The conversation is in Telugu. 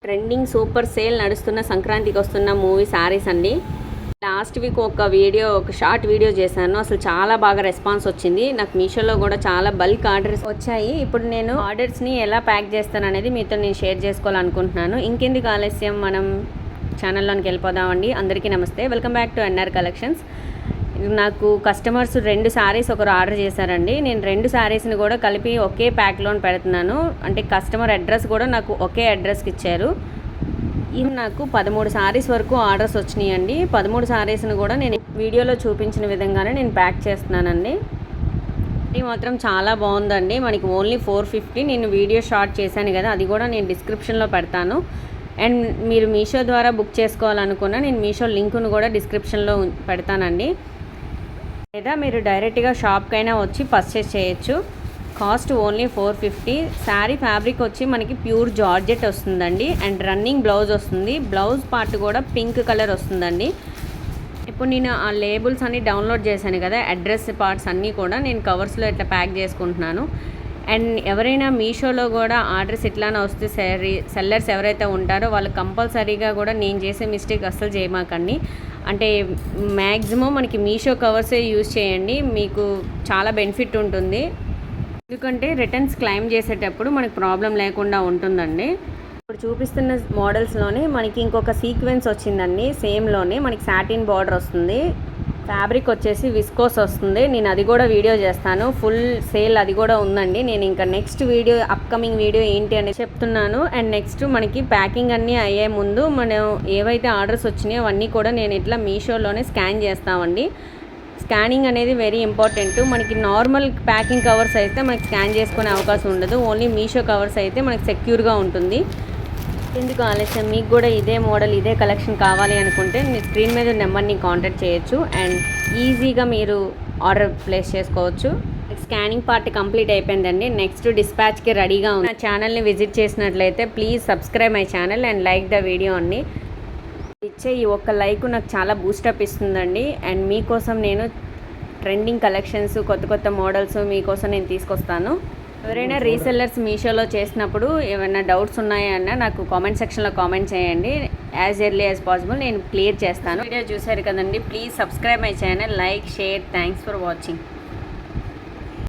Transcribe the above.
ట్రెండింగ్ సూపర్ సేల్ నడుస్తున్న సంక్రాంతికి వస్తున్న మూవీ సారీస్ అండి. లాస్ట్ వీక్ ఒక షార్ట్ వీడియో చేశాను. అసలు చాలా బాగా రెస్పాన్స్ వచ్చింది. నాకు మీషోలో కూడా చాలా బల్క్ ఆర్డర్స్ వచ్చాయి. ఇప్పుడు నేను ఆర్డర్స్ని ఎలా ప్యాక్ చేస్తాను అనేది మీతో నేను షేర్ చేసుకోవాలనుకుంటున్నాను. ఇంకెందుకు ఆలస్యం, మనం ఛానల్లోనికి వెళ్ళిపోదామండి. అందరికీ నమస్తే, welcome back to NR collections. నాకు కస్టమర్స్ 2 సారీస్ ఒకరు ఆర్డర్ చేశారండి. నేను 2 సారీస్ని కూడా కలిపి ఒకే ప్యాక్లో పెడుతున్నాను. అంటే కస్టమర్ అడ్రస్ కూడా నాకు ఒకే అడ్రస్కి ఇచ్చారు. ఇది నాకు 13 సారీస్ వరకు ఆర్డర్స్ వచ్చినాయండి. 13 సారీస్ని కూడా నేను వీడియోలో చూపించిన విధంగానే నేను ప్యాక్ చేస్తున్నానండి. ఇది మాత్రం చాలా బాగుందండి. మనకి ఓన్లీ 450. నేను వీడియో షార్ట్ చేశాను కదా, అది కూడా నేను డిస్క్రిప్షన్లో పెడతాను. అండ్ మీరు మీషో ద్వారా బుక్ చేసుకోవాలనుకున్నా నేను మీషో లింకును కూడా డిస్క్రిప్షన్లో పెడతానండి. లేదా మీరు డైరెక్ట్గా షాప్కైనా వచ్చి పర్చేస్ చేయొచ్చు. Cost only 450. శారీ ఫ్యాబ్రిక్ వచ్చి మనకి ప్యూర్ జార్జెట్ వస్తుందండి. అండ్ రన్నింగ్ బ్లౌజ్ వస్తుంది. బ్లౌజ్ పార్ట్ కూడా పింక్ కలర్ వస్తుందండి. ఇప్పుడు నేను ఆ లేబుల్స్ అన్నీ డౌన్లోడ్ చేశాను కదా, అడ్రస్ పార్ట్స్ అన్నీ కూడా నేను కవర్స్లో ఇట్లా ప్యాక్ చేసుకుంటున్నాను. అండ్ ఎవరైనా మీషోలో కూడా ఆర్డర్స్ ఇట్లానే వస్తే సెల్లర్స్ ఎవరైతే ఉంటారో వాళ్ళు కంపల్సరీగా కూడా నేను చేసే మిస్టేక్ అస్సలు చేయమాకండి. అంటే మ్యాక్సిమం మనకి మీషో కవర్సే యూజ్ చేయండి, మీకు చాలా బెనిఫిట్ ఉంటుంది. ఎందుకంటే రిటర్న్స్ క్లెయిమ్ చేసేటప్పుడు మనకు ప్రాబ్లం లేకుండా ఉంటుందండి. ఇప్పుడు చూపిస్తున్న మోడల్స్లోనే మనకి ఇంకొక సీక్వెన్స్ వచ్చిందండి. సేమ్లోనే మనకి సాటిన్ బార్డర్ వస్తుంది. ఫ్యాబ్రిక్ వచ్చేసి విస్కోస్ వస్తుంది. నేను అది కూడా వీడియో చేస్తాను. ఫుల్ సేల్ అది కూడా ఉందండి. నేను ఇంకా నెక్స్ట్ వీడియో, అప్కమింగ్ వీడియో ఏంటి అనేది చెప్తున్నాను. అండ్ నెక్స్ట్ మనకి ప్యాకింగ్ అన్నీ అయ్యే ముందు మనం ఏవైతే ఆర్డర్స్ వచ్చినాయో అవన్నీ కూడా నేను ఇట్లా మీషోలోనే స్కాన్ చేస్తామండి. స్కానింగ్ అనేది వెరీ ఇంపార్టెంట్. మనకి నార్మల్ ప్యాకింగ్ కవర్స్ అయితే మనకి స్కాన్ చేసుకునే అవకాశం ఉండదు. ఓన్లీ మీషో కవర్స్ అయితే మనకి సెక్యూర్గా ఉంటుంది. ఎందుకు ఆలస్యం, మీకు కూడా ఇదే మోడల్, ఇదే కలెక్షన్ కావాలి అనుకుంటే మీ స్క్రీన్ మీద నెంబర్ని కాంటాక్ట్ చేయొచ్చు అండ్ ఈజీగా మీరు ఆర్డర్ ప్లేస్ చేసుకోవచ్చు. స్కానింగ్ పార్ట్ కంప్లీట్ అయిపోయిందండి. నెక్స్ట్ డిస్పాచ్కి రెడీగా ఉంది. నా ఛానల్ని విజిట్ చేసినట్లయితే please subscribe my channel and like the video అండి. ఇచ్చే ఈ ఒక్క లైక్ నాకు చాలా బూస్టప్ ఇస్తుందండి. అండ్ మీకోసం నేను ట్రెండింగ్ కలెక్షన్స్, కొత్త కొత్త మోడల్స్ మీకోసం నేను తీసుకొస్తాను. ఎవరైనా రీసెల్లర్స్ మీషోలో చేసినప్పుడు ఏమైనా డౌట్స్ ఉన్నాయన్నా నాకు కామెంట్ సెక్షన్లో కామెంట్ చేయండి. యాజ్ ఎర్లీ యాజ్ పాసిబుల్ నేను క్లియర్ చేస్తాను. వీడియో చూసారు కదండి, please subscribe my channel, like, share. Thanks for watching.